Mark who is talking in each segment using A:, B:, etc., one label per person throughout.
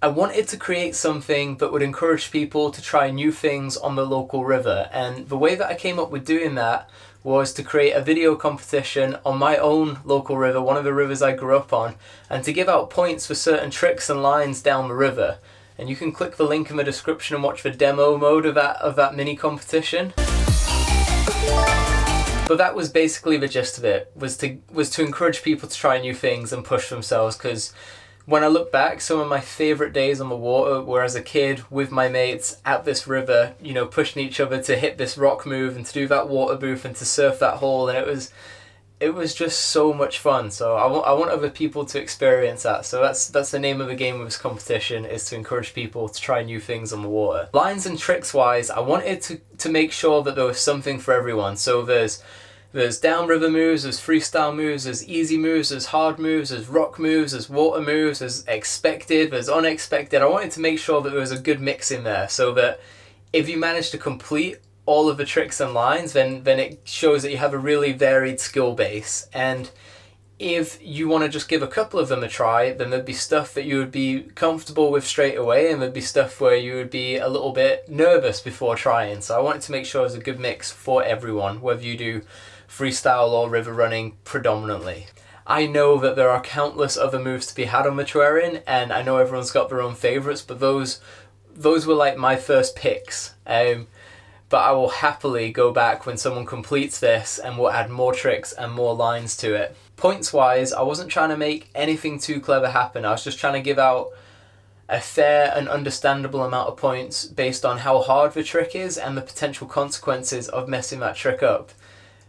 A: I wanted to create something that would encourage people to try new things on the local river, and the way that I came up with doing that was to create a video competition on my own local river, one of the rivers I grew up on, and to give out points for certain tricks and lines down the river. And you can click the link in the description and watch the demo mode of that mini competition. But that was basically the gist of it, was to encourage people to try new things and push themselves, because when I look back, some of my favourite days on the water were as a kid with my mates at this river, you know, pushing each other to hit this rock move and to do that water booth and to surf that hole, and it was just so much fun. So I want other people to experience that. So that's the name of the game of this competition, is to encourage people to try new things on the water. Lines and tricks wise, I wanted to make sure that there was something for everyone. So there's downriver moves, there's freestyle moves, there's easy moves, there's hard moves, there's rock moves, there's water moves, there's expected, there's unexpected. I wanted to make sure that there was a good mix in there, so that if you manage to complete all of the tricks and lines, then it shows that you have a really varied skill base. And if you want to just give a couple of them a try, then there'd be stuff that you would be comfortable with straight away, and there'd be stuff where you would be a little bit nervous before trying. So I wanted to make sure it was a good mix for everyone, whether you do freestyle or river running predominantly. I know that there are countless other moves to be had on the Turin, and I know everyone's got their own favourites, but those were like my first picks. But I will happily go back when someone completes this and we'll add more tricks and more lines to it. Points wise, I wasn't trying to make anything too clever happen. I was just trying to give out a fair and understandable amount of points based on how hard the trick is and the potential consequences of messing that trick up.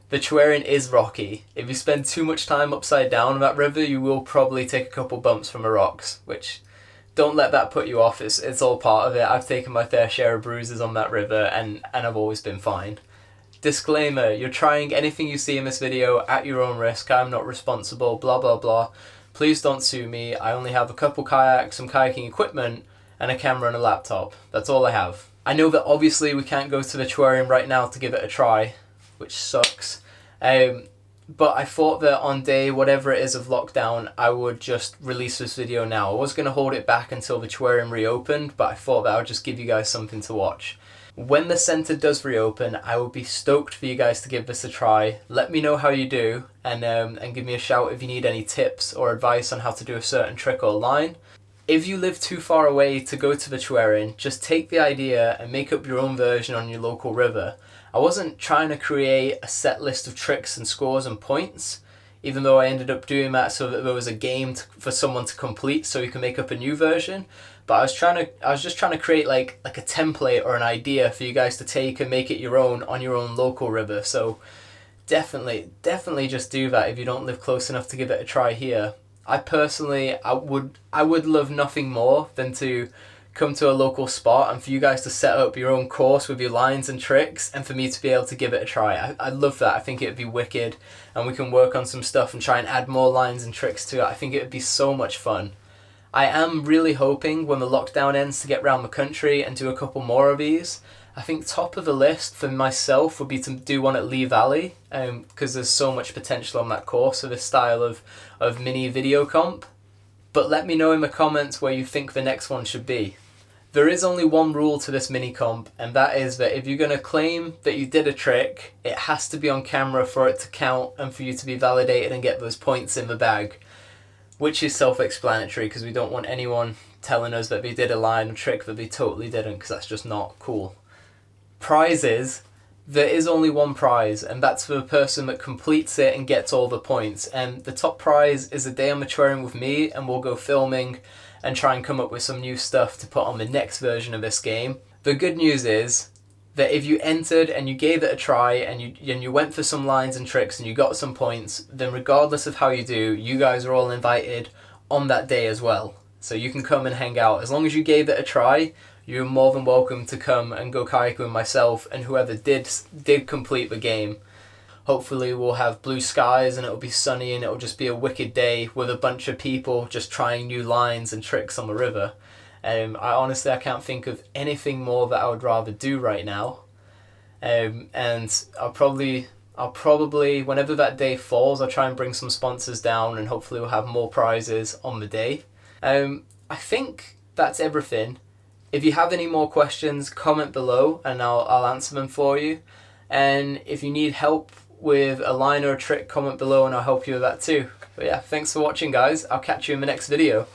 A: The Turin is rocky. If you spend too much time upside down on that river, you will probably take a couple bumps from the rocks, which, don't let that put you off. It's all part of it. I've taken my fair share of bruises on that river, and I've always been fine. Disclaimer, you're trying anything you see in this video at your own risk. I'm not responsible, blah blah blah. Please don't sue me. I only have a couple kayaks, some kayaking equipment, and a camera and a laptop. That's all I have. I know that obviously we can't go to the Turin right now to give it a try, which sucks. But I thought that on day whatever it is of lockdown, I would just release this video now. I was going to hold it back until the Turin reopened, but I thought that I would just give you guys something to watch. When the centre does reopen, I will be stoked for you guys to give this a try. Let me know how you do, and give me a shout if you need any tips or advice on how to do a certain trick or line. If you live too far away to go to the Turin, just take the idea and make up your own version on your local river. I wasn't trying to create a set list of tricks and scores and points, even though I ended up doing that so that there was a game for someone to complete so you can make up a new version. But I was just trying to create like a template or an idea for you guys to take and make it your own on your own local river. So definitely just do that if you don't live close enough to give it a try here. I personally, I would love nothing more than to come to a local spot and for you guys to set up your own course with your lines and tricks, and for me to be able to give it a try. I love that. I think it would be wicked, and we can work on some stuff and try and add more lines and tricks to it. I think it would be so much fun. I am really hoping when the lockdown ends to get around the country and do a couple more of these. I think top of the list for myself would be to do one at Lee Valley, because there's so much potential on that course for this style of mini video comp. But let me know in the comments where you think the next one should be. There is only one rule to this mini comp, and that is that if you're going to claim that you did a trick, it has to be on camera for it to count and for you to be validated and get those points in the bag. Which is self-explanatory, because we don't want anyone telling us that they did a line or trick that they totally didn't, because that's just not cool. Prizes, there is only one prize, and that's for the person that completes it and gets all the points. And the top prize is a day on the Turin with me, and we'll go filming and try and come up with some new stuff to put on the next version of this game. The good news is that if you entered and you gave it a try and you went for some lines and tricks and you got some points, then regardless of how you do, you guys are all invited on that day as well. So you can come and hang out. As long as you gave it a try, you're more than welcome to come and go kayaking with myself and whoever did complete the game. Hopefully we'll have blue skies and it'll be sunny and it'll just be a wicked day with a bunch of people just trying new lines and tricks on the river. I can't think of anything more that I would rather do right now. And I'll probably, whenever that day falls, I'll try and bring some sponsors down and hopefully we'll have more prizes on the day. I think that's everything. If you have any more questions, comment below and I'll answer them for you. And if you need help with a line or a trick, comment below and I'll help you with that too. But yeah, thanks for watching guys. I'll catch you in the next video.